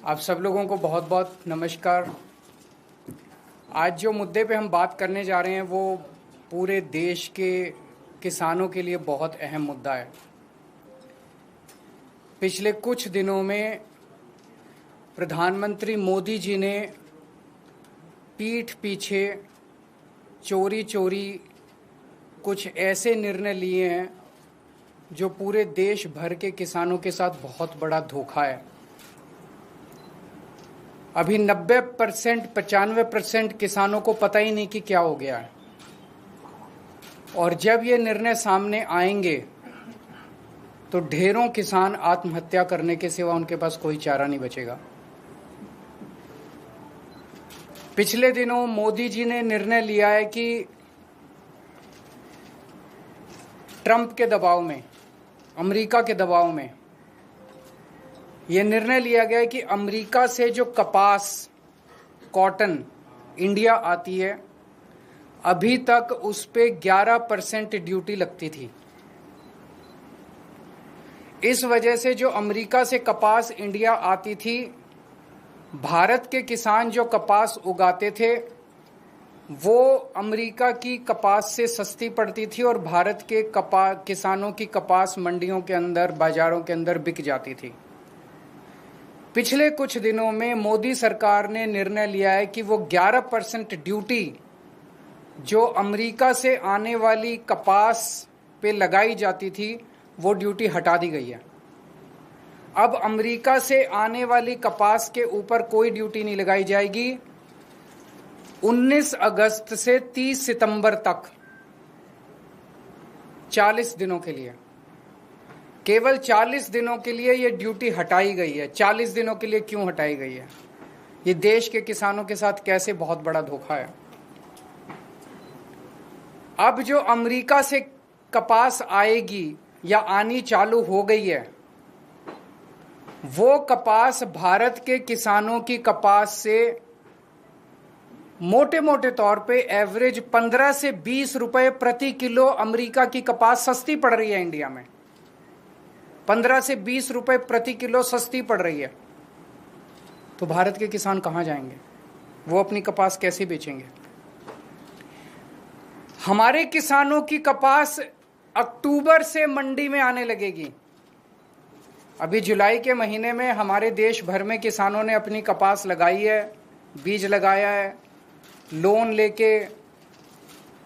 आप सब लोगों को बहुत बहुत नमस्कार। आज जो मुद्दे पे हम बात करने जा रहे हैं वो पूरे देश के किसानों के लिए बहुत अहम मुद्दा है। पिछले कुछ दिनों में प्रधानमंत्री मोदी जी ने पीठ पीछे चोरी चोरी कुछ ऐसे निर्णय लिए हैं जो पूरे देश भर के किसानों के साथ बहुत बड़ा धोखा है। अभी 90% 95% किसानों को पता ही नहीं कि क्या हो गया है, और जब ये निर्णय सामने आएंगे तो ढेरों किसान आत्महत्या करने के सिवा उनके पास कोई चारा नहीं बचेगा। पिछले दिनों मोदी जी ने निर्णय लिया है कि ट्रंप के दबाव में, अमेरिका के दबाव में यह निर्णय लिया गया है कि अमेरिका से जो कपास, कॉटन इंडिया आती है, अभी तक उस पे 11% ड्यूटी लगती थी। इस वजह से जो अमेरिका से कपास इंडिया आती थी, भारत के किसान जो कपास उगाते थे वो अमेरिका की कपास से सस्ती पड़ती थी और भारत के किसानों की कपास मंडियों के अंदर, बाजारों के अंदर बिक जाती थी। पिछले कुछ दिनों में मोदी सरकार ने निर्णय लिया है कि वो 11% ड्यूटी जो अमेरिका से आने वाली कपास पे लगाई जाती थी वो ड्यूटी हटा दी गई है। अब अमेरिका से आने वाली कपास के ऊपर कोई ड्यूटी नहीं लगाई जाएगी। 19 अगस्त से 30 सितंबर तक 40 दिनों के लिए, केवल 40 दिनों के लिए ये ड्यूटी हटाई गई है। 40 दिनों के लिए क्यों हटाई गई है? ये देश के किसानों के साथ कैसे बहुत बड़ा धोखा है। अब जो अमेरिका से कपास आएगी या आनी चालू हो गई है, वो कपास भारत के किसानों की कपास से मोटे मोटे तौर पे एवरेज 15 से 20 रुपए प्रति किलो अमेरिका की कपास सस्ती पड़ रही है। इंडिया में 15 से 20 रुपए प्रति किलो सस्ती पड़ रही है। तो भारत के किसान कहां जाएंगे? वो अपनी कपास कैसे बेचेंगे? हमारे किसानों की कपास अक्टूबर से मंडी में आने लगेगी। अभी जुलाई के महीने में हमारे देश भर में किसानों ने अपनी कपास लगाई है, बीज लगाया है, लोन लेके,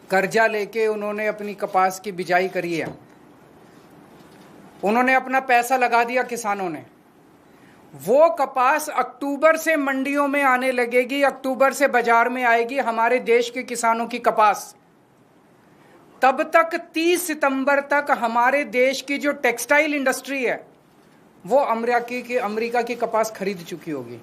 कर्जा लेके उन्होंने अपनी कपास की बिजाई करी है। उन्होंने अपना पैसा लगा दिया किसानों ने। वो कपास अक्टूबर से मंडियों में आने लगेगी, अक्टूबर से बाजार में आएगी हमारे देश के किसानों की कपास। तब तक 30 सितंबर तक हमारे देश की जो टेक्सटाइल इंडस्ट्री है वो अमेरिका की कपास खरीद चुकी होगी।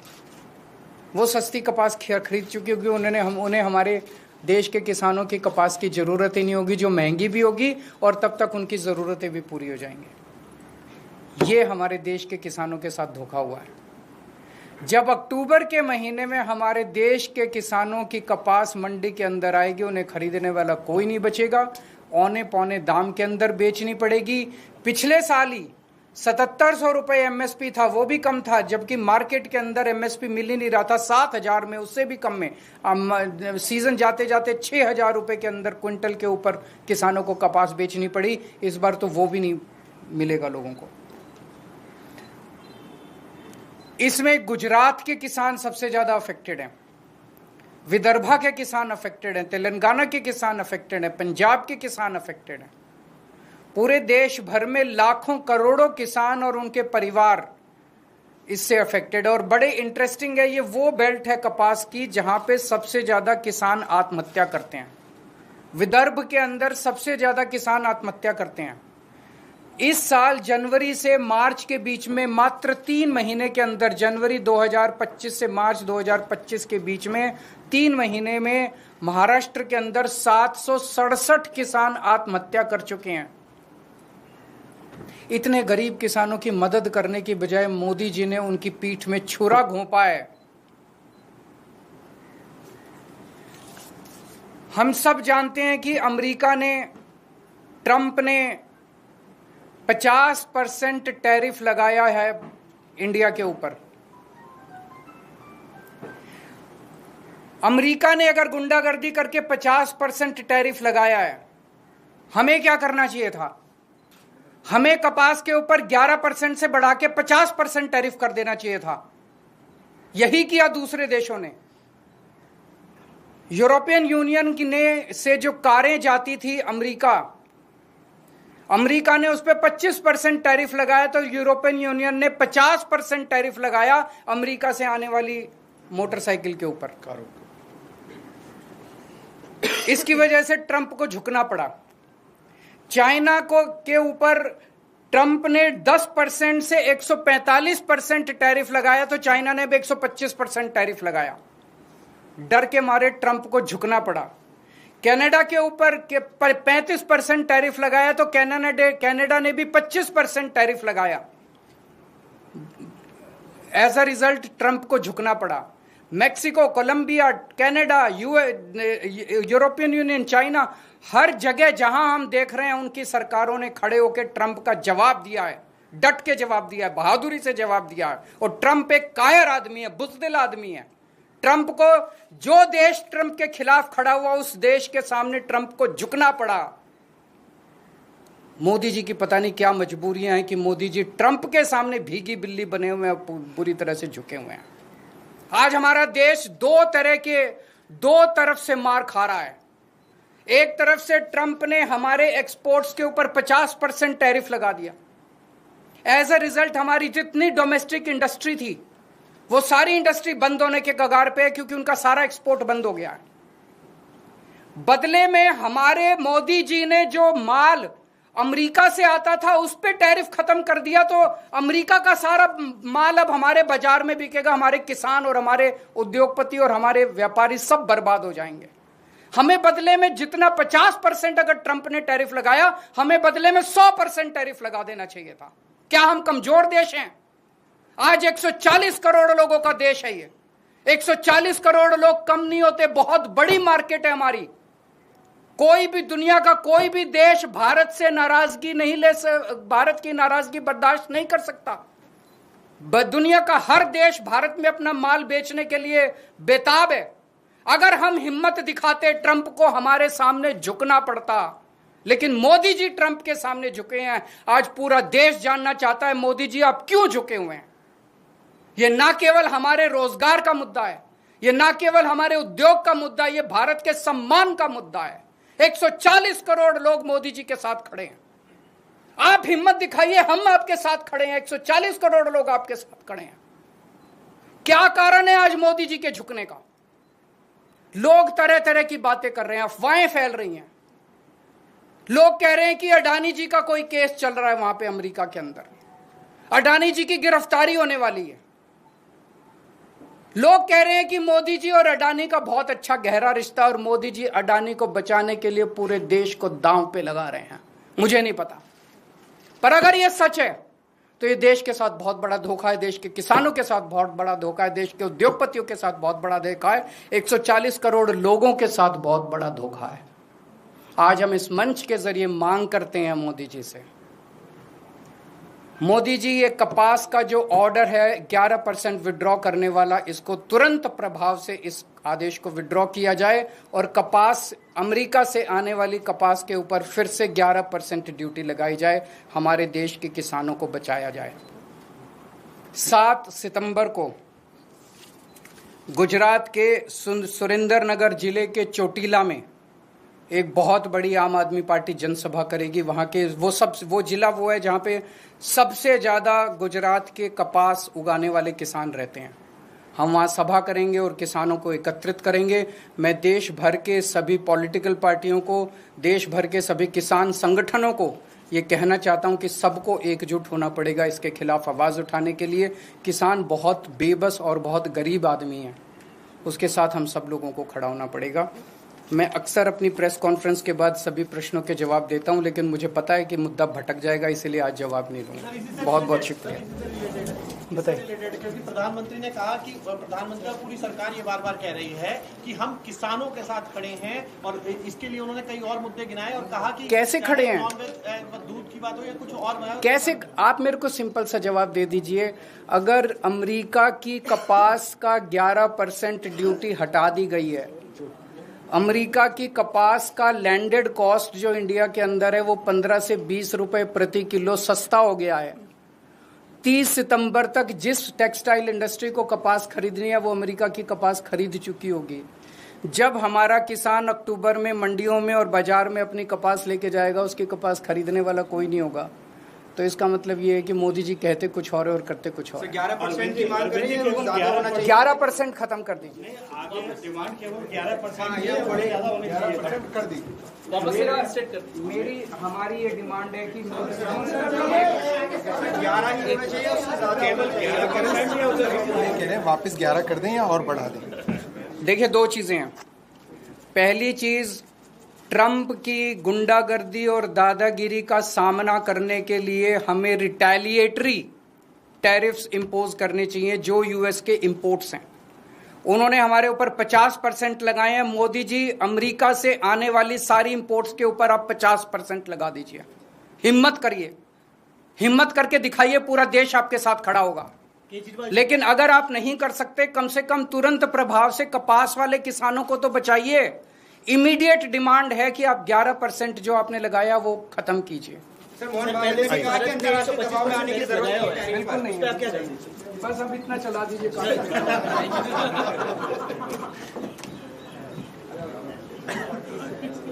वो सस्ती कपास खरीद चुकी होगी। उन्हें हमारे देश के किसानों की कपास की ज़रूरत ही नहीं होगी, जो महंगी भी होगी, और तब तक उनकी ज़रूरतें भी पूरी हो जाएंगी। ये हमारे देश के किसानों के साथ धोखा हुआ है। जब अक्टूबर के महीने में हमारे देश के किसानों की कपास मंडी के अंदर आएगी, उन्हें खरीदने वाला कोई नहीं बचेगा, औने पौने दाम के अंदर बेचनी पड़ेगी। पिछले साल ही 7700 रुपये एमएसपी था, वो भी कम था, जबकि मार्केट के अंदर एमएसपी मिल ही नहीं रहा था। 7000 में, उससे भी कम में सीजन जाते जाते 6000 रुपये के अंदर क्विंटल के ऊपर किसानों को कपास बेचनी पड़ी। इस बार तो वो भी नहीं मिलेगा लोगों को। इसमें गुजरात के किसान सबसे ज्यादा अफेक्टेड हैं, विदर्भा के किसान अफेक्टेड हैं, तेलंगाना के किसान अफेक्टेड हैं, पंजाब के किसान अफेक्टेड हैं। पूरे देश भर में लाखों करोड़ों किसान और उनके परिवार इससे अफेक्टेड है। और बड़े इंटरेस्टिंग है, ये वो बेल्ट है कपास की जहां पे सबसे ज्यादा किसान आत्महत्या करते हैं। विदर्भ के अंदर सबसे ज्यादा किसान आत्महत्या करते हैं। इस साल जनवरी से मार्च के बीच में, मात्र 3 महीने के अंदर, जनवरी 2025 से मार्च 2025 के बीच में 3 महीने में महाराष्ट्र के अंदर 767 किसान आत्महत्या कर चुके हैं। इतने गरीब किसानों की मदद करने की बजाय मोदी जी ने उनकी पीठ में छुरा घोंपा है। हम सब जानते हैं कि अमेरिका ने, ट्रंप ने 50% टैरिफ लगाया है इंडिया के ऊपर। अमेरिका ने अगर गुंडागर्दी करके 50% टैरिफ लगाया है, हमें क्या करना चाहिए था? हमें कपास के ऊपर 11% से बढ़ा के 50% टैरिफ कर देना चाहिए था। यही किया दूसरे देशों ने। यूरोपियन यूनियन ने से जो कारें जाती थी अमेरिका ने उस पर 25% टैरिफ लगाया, तो यूरोपियन यूनियन ने 50% टैरिफ लगाया अमेरिका से आने वाली मोटरसाइकिल के ऊपर, कारों। इसकी वजह से ट्रंप को झुकना पड़ा। चाइना के ऊपर ट्रंप ने 10% से 145% टैरिफ लगाया, तो चाइना ने भी 125% टैरिफ लगाया। डर के मारे ट्रंप को झुकना पड़ा। कनाडा के ऊपर 35% टैरिफ लगाया, तो कनाडा ने भी 25% टैरिफ लगाया। एज अ रिजल्ट ट्रंप को झुकना पड़ा। Mexico, Colombia, Canada, European Union, China, हर जगह जहां हम देख रहे हैं उनकी सरकारों ने खड़े होकर ट्रंप का जवाब दिया है, डट के जवाब दिया है, बहादुरी से जवाब दिया है। और ट्रंप एक कायर आदमी है, बुज़दिल आदमी है। ट्रंप को, जो देश ट्रंप के खिलाफ खड़ा हुआ, उस देश के सामने ट्रंप को झुकना पड़ा। मोदी जी की पता नहीं क्या मजबूरियां हैं कि मोदी जी ट्रंप के सामने भीगी बिल्ली बने हुए हैं, बुरी तरह से झुके हुए हैं। आज हमारा देश दो तरफ से मार खा रहा है। एक तरफ से ट्रंप ने हमारे एक्सपोर्ट्स के ऊपर 50% टैरिफ लगा दिया। एज अ रिजल्ट हमारी जितनी डोमेस्टिक इंडस्ट्री थी, वो सारी इंडस्ट्री बंद होने के कगार पे है, क्योंकि उनका सारा एक्सपोर्ट बंद हो गया है। बदले में हमारे मोदी जी ने जो माल अमेरिका से आता था उस पे टैरिफ खत्म कर दिया, तो अमेरिका का सारा माल अब हमारे बाजार में बिकेगा। हमारे किसान और हमारे उद्योगपति और हमारे व्यापारी सब बर्बाद हो जाएंगे। हमें बदले में जितना 50% अगर ट्रंप ने टैरिफ लगाया, हमें बदले में 100% टैरिफ लगा देना चाहिए था। क्या हम कमजोर देश हैं? आज 140 करोड़ लोगों का देश है ये। 140 करोड़ लोग कम नहीं होते, बहुत बड़ी मार्केट है हमारी। कोई भी दुनिया का कोई भी देश भारत से नाराजगी नहीं भारत की नाराजगी बर्दाश्त नहीं कर सकता। दुनिया का हर देश भारत में अपना माल बेचने के लिए बेताब है। अगर हम हिम्मत दिखाते, ट्रंप को हमारे सामने झुकना पड़ता, लेकिन मोदी जी ट्रंप के सामने झुके हैं। आज पूरा देश जानना चाहता है मोदी जी आप क्यों झुके हुए हैं। यह ना केवल हमारे रोजगार का मुद्दा है, यह ना केवल हमारे उद्योग का मुद्दा है, यह भारत के सम्मान का मुद्दा है। 140 करोड़ लोग मोदी जी के साथ खड़े हैं। आप हिम्मत दिखाइए, हम आपके साथ खड़े हैं। 140 करोड़ लोग आपके साथ खड़े हैं। क्या कारण है आज मोदी जी के झुकने का? लोग तरह तरह की बातें कर रहे हैं, अफवाहें फैल रही हैं। लोग कह रहे हैं कि अडानी जी का कोई केस चल रहा है वहां पे अमेरिका के अंदर, अडानी जी की गिरफ्तारी होने वाली है। लोग कह रहे हैं कि मोदी जी और अडानी का बहुत अच्छा गहरा रिश्ता, और मोदी जी अडानी को बचाने के लिए पूरे देश को दांव पे लगा रहे हैं। मुझे नहीं पता, पर अगर यह सच है तो ये देश के साथ बहुत बड़ा धोखा है, देश के किसानों के साथ बहुत बड़ा धोखा है, देश के उद्योगपतियों के साथ बहुत बड़ा धोखा है, 140 करोड़ लोगों के साथ बहुत बड़ा धोखा है। आज हम इस मंच के जरिए मांग करते हैं मोदी जी से, मोदी जी ये कपास का जो ऑर्डर है 11% विड्रॉ करने वाला, इसको तुरंत प्रभाव से इस आदेश को विड्रॉ किया जाए और कपास, अमेरिका से आने वाली कपास के ऊपर फिर से 11% ड्यूटी लगाई जाए, हमारे देश के किसानों को बचाया जाए। 7 सितंबर को गुजरात के सुरेंद्रनगर जिले के चोटीला में एक बहुत बड़ी आम आदमी पार्टी जनसभा करेगी। वहाँ के वो जिला वो है जहाँ पे सबसे ज़्यादा गुजरात के कपास उगाने वाले किसान रहते हैं। हम वहाँ सभा करेंगे और किसानों को एकत्रित करेंगे। मैं देश भर के सभी पॉलिटिकल पार्टियों को, देश भर के सभी किसान संगठनों को ये कहना चाहता हूँ कि सबको एकजुट होना पड़ेगा इसके खिलाफ आवाज़ उठाने के लिए। किसान बहुत बेबस और बहुत गरीब आदमी है, उसके साथ हम सब लोगों को खड़ा होना पड़ेगा। मैं अक्सर अपनी प्रेस कॉन्फ्रेंस के बाद सभी प्रश्नों के जवाब देता हूं, लेकिन मुझे पता है कि मुद्दा भटक जाएगा, इसलिए आज जवाब नहीं दूंगा। बहुत बहुत शुक्रिया। बताइए। क्योंकि प्रधानमंत्री ने कहा कि प्रधानमंत्री और पूरी सरकार ये बार बार कह रही है कि हम किसानों के साथ खड़े हैं, और इसके लिए उन्होंने कई और मुद्दे गिनाए और कहा कि कैसे खड़े हैं, दूध की बात हो या कुछ और, कैसे? आप मेरे को सिंपल सा जवाब दे दीजिए। अगर अमेरिका की कपास का 11% ड्यूटी हटा दी गई है, अमेरिका की कपास का लैंडेड कॉस्ट जो इंडिया के अंदर है वो 15 से 20 रुपए प्रति किलो सस्ता हो गया है। 30 सितंबर तक जिस टेक्सटाइल इंडस्ट्री को कपास खरीदनी है वो अमेरिका की कपास खरीद चुकी होगी। जब हमारा किसान अक्टूबर में मंडियों में और बाजार में अपनी कपास लेके जाएगा, उसकी कपास खरीदने वाला कोई नहीं होगा। तो इसका मतलब ये है कि मोदी जी कहते कुछ और करते कुछ और। 11% की मांग कर रही है, 11% खत्म कर दीजिए। डिमांड केवल 11% कर दी। मेरी हमारी ये डिमांड है कि 11 ही होना चाहिए, केवल 11% वापस 11 कर दें या और बढ़ा दें। देखिए, दो चीजें हैं। पहली चीज, ट्रंप की गुंडागर्दी और दादागिरी का सामना करने के लिए हमें रिटेलिएटरी टैरिफ्स इंपोज करने चाहिए जो यूएस के इंपोर्ट्स हैं। उन्होंने हमारे ऊपर 50% लगाए हैं। मोदी जी, अमेरिका से आने वाली सारी इंपोर्ट्स के ऊपर आप 50% लगा दीजिए। हिम्मत करिए, हिम्मत करके दिखाइए, पूरा देश आपके साथ खड़ा होगा। लेकिन अगर आप नहीं कर सकते, कम से कम तुरंत प्रभाव से कपास वाले किसानों को तो बचाइए। इमीडिएट डिमांड है कि आप 11% जो आपने लगाया वो खत्म कीजिए। बिल्कुल नहीं, बस अब इतना चला दीजिए।